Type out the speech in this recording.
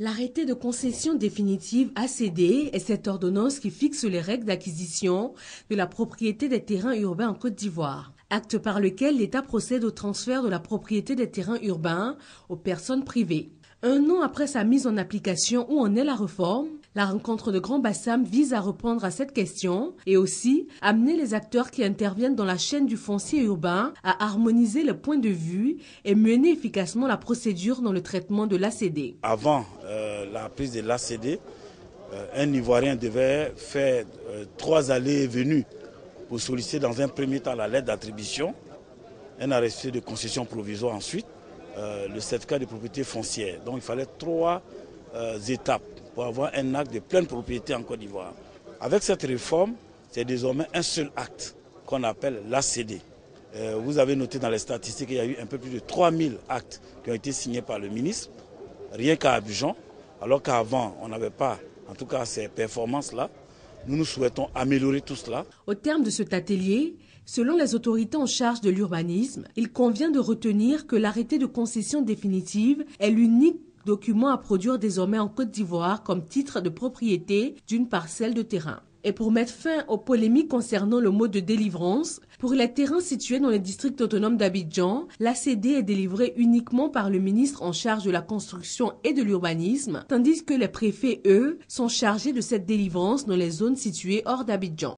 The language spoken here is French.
L'arrêté de concession définitive ACD est cette ordonnance qui fixe les règles d'acquisition de la propriété des terrains urbains en Côte d'Ivoire. Acte par lequel l'État procède au transfert de la propriété des terrains urbains aux personnes privées. Un an après sa mise en application, où en est la réforme? La rencontre de Grand Bassam vise à répondre à cette question et aussi amener les acteurs qui interviennent dans la chaîne du foncier urbain à harmoniser les points de vue et mener efficacement la procédure dans le traitement de l'ACD. Avant la prise de l'ACD, un Ivoirien devait faire 3 allées et venues pour solliciter dans un premier temps la lettre d'attribution, un arrêté de concession provisoire ensuite, le certificat de propriété foncière. Donc il fallait 3 étapes pour avoir un acte de pleine propriété en Côte d'Ivoire. Avec cette réforme, c'est désormais un seul acte qu'on appelle l'ACD. Vous avez noté dans les statistiques qu'il y a eu un peu plus de 3000 actes qui ont été signés par le ministre, rien qu'à Abidjan, alors qu'avant on n'avait pas, en tout cas ces performances-là. Nous souhaitons améliorer tout cela. Au terme de cet atelier, selon les autorités en charge de l'urbanisme, il convient de retenir que l'arrêté de concession définitive est l'unique document à produire désormais en Côte d'Ivoire comme titre de propriété d'une parcelle de terrain. Et pour mettre fin aux polémiques concernant le mode de délivrance, pour les terrains situés dans le district autonome d'Abidjan, l'ACD est délivré uniquement par le ministre en charge de la construction et de l'urbanisme, tandis que les préfets, eux, sont chargés de cette délivrance dans les zones situées hors d'Abidjan.